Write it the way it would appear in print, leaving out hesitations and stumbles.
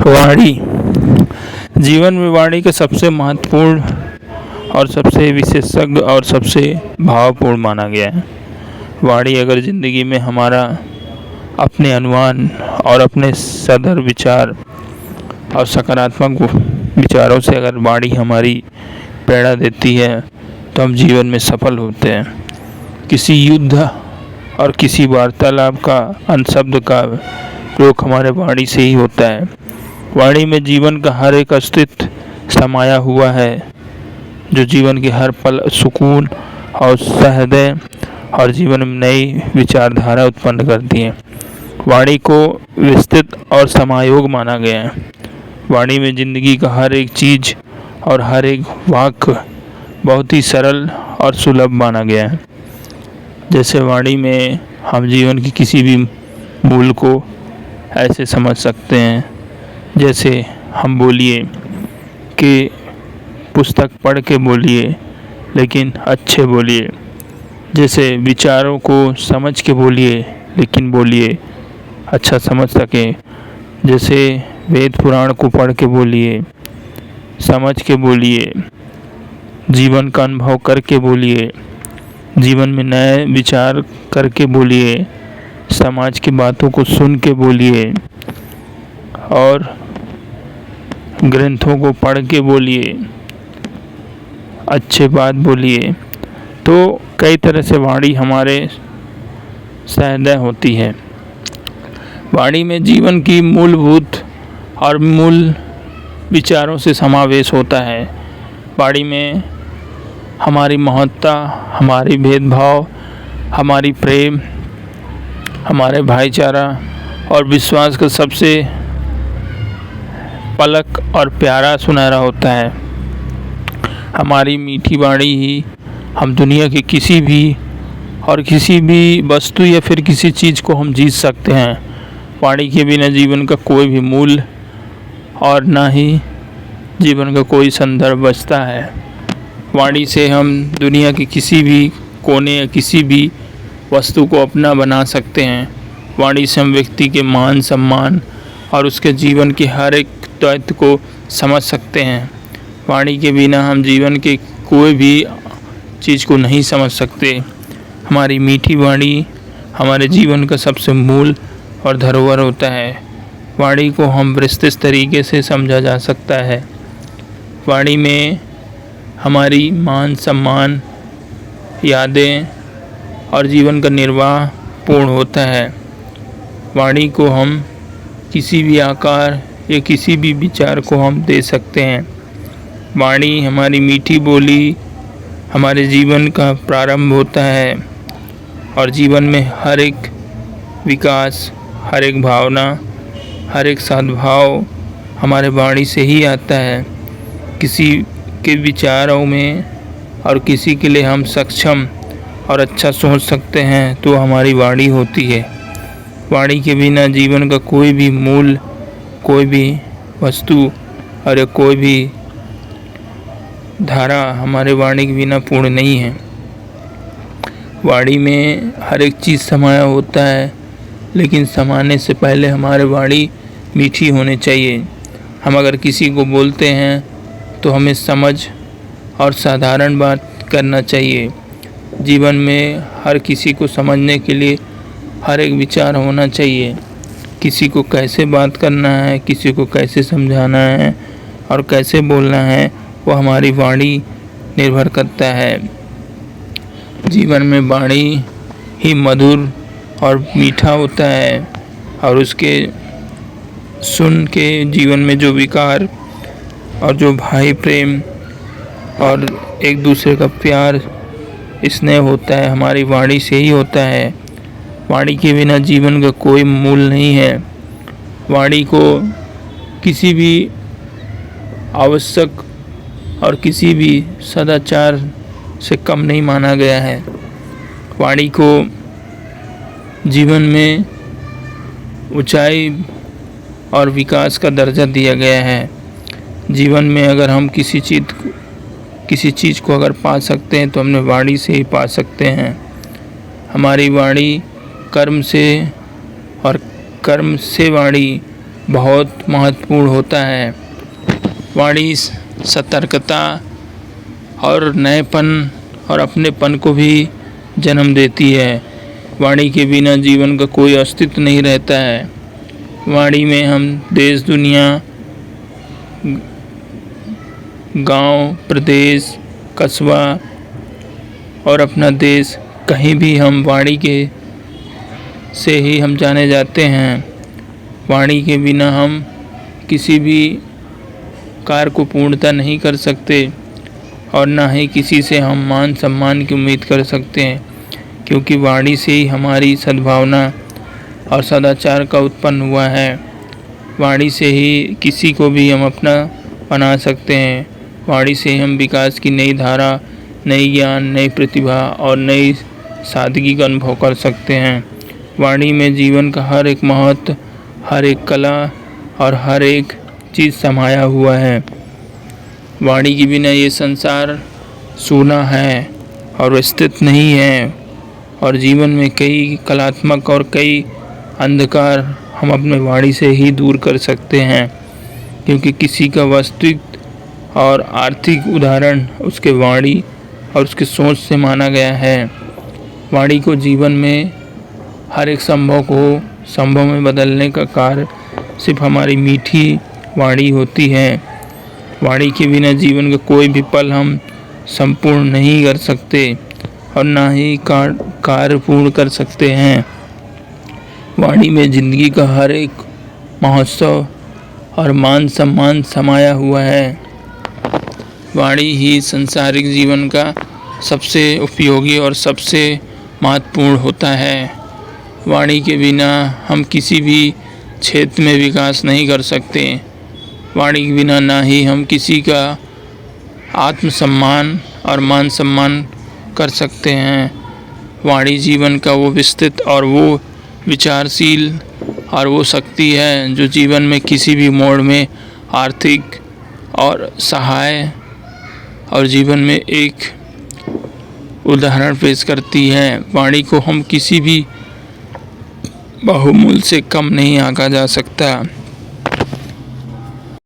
वाणी जीवन में वाणी का सबसे महत्वपूर्ण और सबसे विशेषज्ञ और सबसे भावपूर्ण माना गया है। वाणी अगर ज़िंदगी में हमारा अपने अनुमान और अपने सदर विचार और सकारात्मक विचारों से अगर वाणी हमारी प्रेरणा देती है तो हम जीवन में सफल होते हैं। किसी युद्ध और किसी वार्तालाप का अंत शब्द का प्रयोग हमारे वाणी से ही होता है। वाणी में जीवन का हर एक अस्तित्व समाया हुआ है, जो जीवन के हर पल सुकून और सहृदय और जीवन में नई विचारधारा उत्पन्न करती है। वाणी को विस्तृत और समायोग माना गया है। वाणी में जिंदगी का हर एक चीज़ और हर एक वाक्य बहुत ही सरल और सुलभ माना गया है। जैसे वाणी में हम जीवन की किसी भी मूल को ऐसे समझ सकते हैं, जैसे हम बोलिए कि पुस्तक पढ़ के बोलिए लेकिन अच्छे बोलिए। जैसे विचारों को समझ के बोलिए लेकिन बोलिए अच्छा समझ सकें। जैसे वेद पुराण को पढ़ के बोलिए, समझ के बोलिए, जीवन का अनुभव करके बोलिए, जीवन में नए विचार करके बोलिए, समाज की बातों को सुन के बोलिए और ग्रंथों को पढ़ के बोलिए, अच्छे बात बोलिए। तो कई तरह से वाणी हमारे सहृदय होती है। वाणी में जीवन की मूलभूत और मूल विचारों से समावेश होता है। वाणी में हमारी महत्ता, हमारी भेदभाव, हमारी प्रेम, हमारे भाईचारा और विश्वास का सबसे पलक और प्यारा सुनहरा होता है। हमारी मीठी वाणी ही हम दुनिया की किसी भी वस्तु या फिर किसी चीज़ को हम जीत सकते हैं। वाणी के बिना जीवन का कोई भी मूल और ना ही जीवन का कोई संदर्भ बचता है। वाणी से हम दुनिया के किसी भी कोने या किसी भी वस्तु को अपना बना सकते हैं। वाणी से हम व्यक्ति के मान सम्मान और उसके जीवन के हर एक तत्व को समझ सकते हैं। वाणी के बिना हम जीवन के कोई भी चीज़ को नहीं समझ सकते। हमारी मीठी वाणी हमारे जीवन का सबसे मूल और धरोहर होता है। वाणी को हम विस्तृत तरीके से समझा जा सकता है। वाणी में हमारी मान सम्मान, यादें और जीवन का निर्वाह पूर्ण होता है। वाणी को हम किसी भी आकार या किसी भी विचार को हम दे सकते हैं। वाणी हमारी मीठी बोली हमारे जीवन का प्रारंभ होता है और जीवन में हर एक विकास, हर एक भावना, हर एक सद्भाव हमारे वाणी से ही आता है। किसी के विचारों में और किसी के लिए हम सक्षम और अच्छा सोच सकते हैं तो हमारी वाणी होती है। वाणी के बिना जीवन का कोई भी मूल, कोई भी वस्तु और कोई भी धारा हमारे वाणी के बिना पूर्ण नहीं है। वाणी में हर एक चीज़ समाया होता है, लेकिन समाने से पहले हमारे वाणी मीठी होनी चाहिए। हम अगर किसी को बोलते हैं तो हमें समझ और साधारण बात करना चाहिए। जीवन में हर किसी को समझने के लिए हर एक विचार होना चाहिए। किसी को कैसे बात करना है, किसी को कैसे समझाना है और कैसे बोलना है, वो हमारी वाणी निर्भर करता है। जीवन में वाणी ही मधुर और मीठा होता है और उसके सुन के जीवन में जो विकार और जो भाई प्रेम और एक दूसरे का प्यार, स्नेह होता है, हमारी वाणी से ही होता है। वाणी के बिना जीवन का कोई मूल नहीं है। वाणी को किसी भी आवश्यक और किसी भी सदाचार से कम नहीं माना गया है। वाणी को जीवन में ऊंचाई और विकास का दर्जा दिया गया है। जीवन में अगर हम किसी चीज़ को अगर पा सकते हैं तो हमने वाणी से ही पा सकते हैं। हमारी वाणी कर्म से और कर्म से वाणी बहुत महत्वपूर्ण होता है। वाणी सतर्कता और नएपन और अपनेपन को भी जन्म देती है। वाणी के बिना जीवन का कोई अस्तित्व नहीं रहता है। वाणी में हम देश दुनिया, गांव, प्रदेश, कस्बा और अपना देश, कहीं भी हम वाणी के से ही हम जाने जाते हैं। वाणी के बिना हम किसी भी कार्य को पूर्णता नहीं कर सकते और ना ही किसी से हम मान सम्मान की उम्मीद कर सकते हैं, क्योंकि वाणी से ही हमारी सद्भावना और सदाचार का उत्पन्न हुआ है। वाणी से ही किसी को भी हम अपना बना सकते हैं। वाणी से ही हम विकास की नई धारा, नई ज्ञान, नई प्रतिभा और नई सादगी का अनुभव कर सकते हैं। वाणी में जीवन का हर एक महत्व, हर एक कला और हर एक चीज़ समाया हुआ है। वाणी के बिना ये संसार सूना है और व्यवस्थित नहीं है, और जीवन में कई कलात्मक और कई अंधकार हम अपने वाणी से ही दूर कर सकते हैं, क्योंकि किसी का वास्तविक और आर्थिक उदाहरण उसके वाणी और उसकी सोच से माना गया है। वाणी को जीवन में हर एक संभव को संभव में बदलने का कार्य सिर्फ हमारी मीठी वाणी होती है। वाणी के बिना जीवन का कोई भी पल हम संपूर्ण नहीं कर सकते और ना ही कार्य पूर्ण कर सकते हैं। वाणी में जिंदगी का हर एक महोत्सव और मान सम्मान समाया हुआ है। वाणी ही सांसारिक जीवन का सबसे उपयोगी और सबसे महत्वपूर्ण होता है। वाणी के बिना हम किसी भी क्षेत्र में विकास नहीं कर सकते। वाणी के बिना ना ही हम किसी का आत्मसम्मान और मान सम्मान कर सकते हैं। वाणी जीवन का वो विस्तृत और वो विचारशील और वो शक्ति है जो जीवन में किसी भी मोड़ में आर्थिक और सहाय और जीवन में एक उदाहरण पेश करती है। वाणी को हम किसी भी बहुमूल्य से कम नहीं आंका जा सकता।